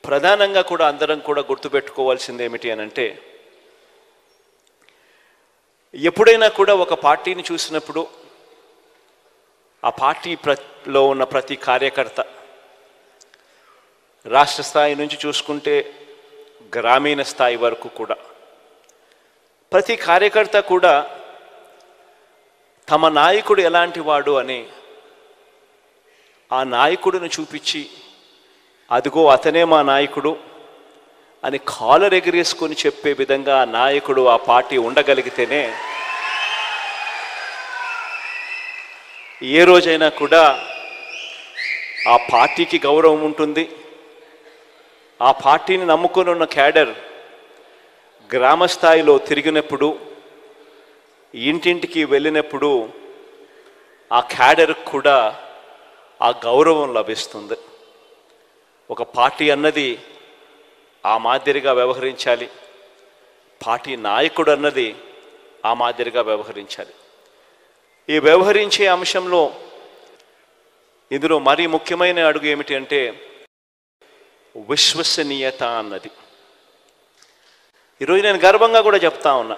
ప్రధానంగా కూడా అందరం కూడా గుర్తుపెట్టుకోవాల్సింది ఏమిటి అని అంటే, ఎప్పుడైనా కూడా ఒక పార్టీని చూసినప్పుడు ఆ పార్టీలో ఉన్న ప్రతి కార్యకర్త, రాష్ట్ర స్థాయి నుంచి చూసుకుంటే గ్రామీణ స్థాయి వరకు కూడా ప్రతి కార్యకర్త కూడా తమ నాయకుడు ఎలాంటి వాడు అని ఆ నాయకుడిని చూపించి, అదిగో అతనే మా నాయకుడు అని కాలర్ ఎగిరేసుకొని చెప్పే విధంగా ఆ నాయకుడు, ఆ పార్టీ ఉండగలిగితేనే ఏ రోజైనా కూడా ఆ పార్టీకి గౌరవం ఉంటుంది. ఆ పార్టీని నమ్ముకొని ఉన్న క్యాడర్ గ్రామ స్థాయిలో తిరిగినప్పుడు, ఇంటింటికి వెళ్ళినప్పుడు ఆ క్యాడర్కి కూడా ఆ గౌరవం లభిస్తుంది. ఒక పార్టీ అన్నది ఆ మాదిరిగా వ్యవహరించాలి, పార్టీ నాయకుడు అన్నది ఆ మాదిరిగా వ్యవహరించాలి. ఈ వ్యవహరించే అంశంలో ఇందులో మరీ ముఖ్యమైన అడుగు ఏమిటి అంటే విశ్వసనీయత అన్నది. ఈరోజు నేను గర్వంగా కూడా చెప్తా ఉన్నా,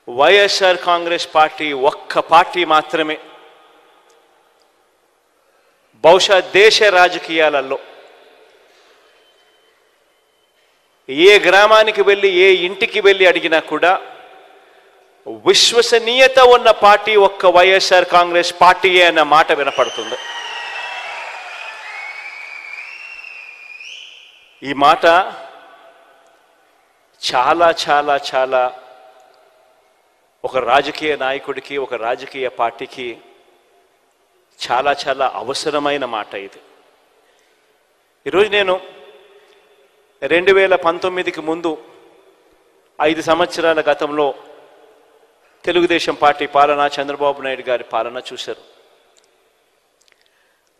వైఎస్ఆర్ కాంగ్రెస్ పార్టీ ఒక్క పార్టీ మాత్రమే బహుశా దేశ రాజకీయాలలో ఏ గ్రామానికి వెళ్ళి, ఏ ఇంటికి వెళ్ళి అడిగినా కూడా విశ్వసనీయత ఉన్న పార్టీ ఒక్క వైఎస్ఆర్ కాంగ్రెస్ పార్టీయే అన్న మాట వినపడుతుంది. ఈ మాట చాలా చాలా చాలా ఒక రాజకీయ నాయకుడికి, ఒక రాజకీయ పార్టీకి చాలా చాలా అవసరమైన మాట ఇది. ఈరోజు నేను 2019కి ముందు 5 సంవత్సరాల గతంలో తెలుగుదేశం పార్టీ పాలన, చంద్రబాబు నాయుడు గారి పాలన చూశారు.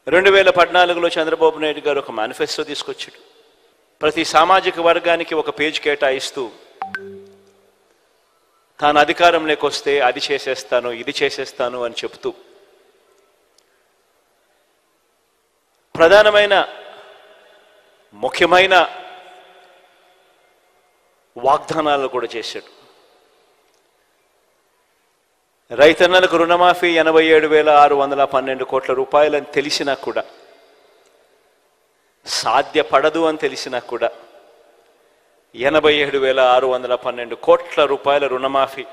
2014లో చంద్రబాబు నాయుడు గారు ఒక మేనిఫెస్టో తీసుకొచ్చాడు. ప్రతి సామాజిక వర్గానికి ఒక పేజ్ కేటాయిస్తూ తాను అధికారంలోకి వస్తే అది చేసేస్తాను, ఇది చేసేస్తాను అని చెప్తూ ప్రధానమైన ముఖ్యమైన వాగ్దానాలు కూడా చేశాడు. రైతన్నలకు రుణమాఫీ 87,612 కోట్ల రూపాయలని తెలిసినా కూడా, సాధ్యపడదు అని తెలిసినా కూడా 87,612 కోట్ల రూపాయల రుణమాఫీ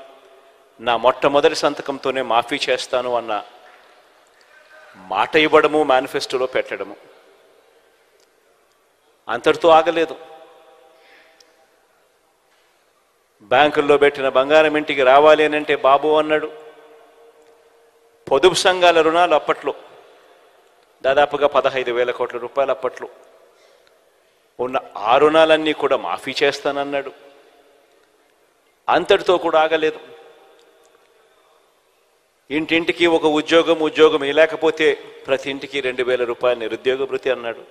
నా మొట్టమొదటి సంతకంతోనే మాఫీ చేస్తాను అన్న మాట ఇవ్వడము, మేనిఫెస్టోలో పెట్టడము. అంతటితో ఆగలేదు. బ్యాంకుల్లో పెట్టిన బంగారం ఇంటికి రావాలి అని అంటే బాబు అన్నాడు. పొదుపు సంఘాల రుణాలు అప్పట్లో దాదాపుగా 15,000 కోట్ల రూపాయలు అప్పట్లో ఉన్న ఆ రుణాలన్నీ కూడా మాఫీ చేస్తానన్నాడు. అంతటితో కూడా ఆగలేదు. ఇంటింటికి ఒక ఉద్యోగం లేకపోతే ప్రతి ఇంటికి 2,000 రూపాయలు నిరుద్యోగ భృతి అన్నాడు.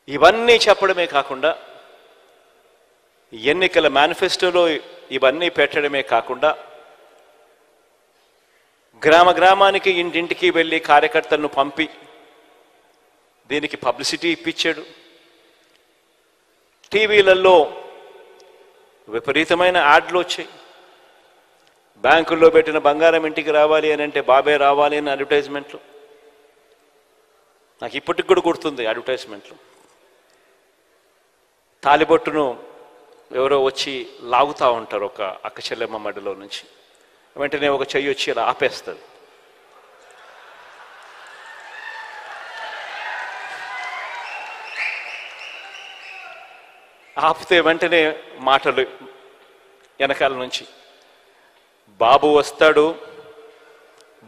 ఇవన్నీ చెప్పడమే కాకుండా, ఎన్నికల మేనిఫెస్టోలో ఇవన్నీ పెట్టడమే కాకుండా, గ్రామానికి ఇంటింటికి వెళ్ళి కార్యకర్తలను పంపి దీనికి పబ్లిసిటీ ఇప్పించాడు. టీవీలలో విపరీతమైన యాడ్లు వచ్చాయి. బ్యాంకుల్లో పెట్టిన బంగారం ఇంటికి రావాలి అని అంటే బాబే రావాలి అని అడ్వర్టైజ్మెంట్లు. నాకు ఇప్పటికి కూడా గుర్తుంది అడ్వర్టైజ్మెంట్లు. తాలిబొట్టును ఎవరో వచ్చి లాగుతూ ఉంటారు ఒక అక్క చెల్లెమ్మ మడిలో నుంచి, వెంటనే ఒక చెయ్యి వచ్చి ఇలా ఆపేస్తుంది. ఆపితే వెంటనే మాటలు వెనకాల నుంచి, బాబు వస్తాడు,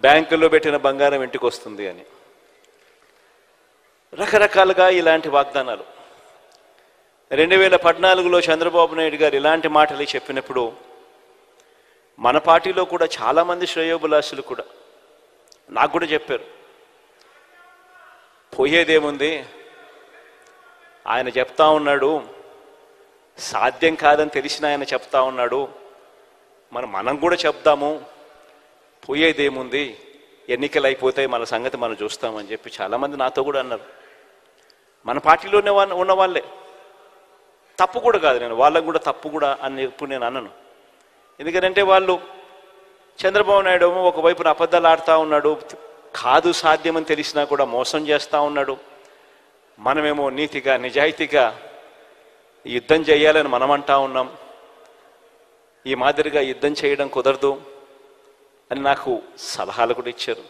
బ్యాంకుల్లో పెట్టిన బంగారం ఇంటికి వస్తుంది అని. రకరకాలుగా ఇలాంటి వాగ్దానాలు. 2014లో చంద్రబాబు నాయుడు గారు ఇలాంటి మాటలు చెప్పినప్పుడు మన పార్టీలో కూడా చాలామంది శ్రేయోభిలాషులు కూడా నాకు కూడా చెప్పారు, పోయేదేముంది, ఆయన చెప్తా ఉన్నాడు, సాధ్యం కాదని తెలిసిన ఆయన చెప్తా ఉన్నాడు, మనం కూడా చెప్దాము, పోయేదేముంది, ఎన్నికలు అయిపోతాయి, మన సంగతి మనం చూస్తామని చెప్పి చాలామంది నాతో కూడా అన్నారు. మన పార్టీలోనే ఉన్న వాళ్ళే. తప్పు కూడా కాదు, నేను వాళ్ళకు కూడా తప్పు కూడా అని ఎప్పుడు నేను అన్నాను. ఎందుకంటే వాళ్ళు చంద్రబాబు నాయుడు ఒకవైపున అబద్ధాలు ఆడుతూ ఉన్నాడు, కాదు సాధ్యమని తెలిసినా కూడా మోసం చేస్తూ ఉన్నాడు. మనమేమో నీతిగా నిజాయితీగా యుద్ధం చేయాలని మనం అంటా ఉన్నాం. ఈ మాదిరిగా యుద్ధం చేయడం కుదరదు అని నాకు సలహాలు కూడా ఇచ్చారు.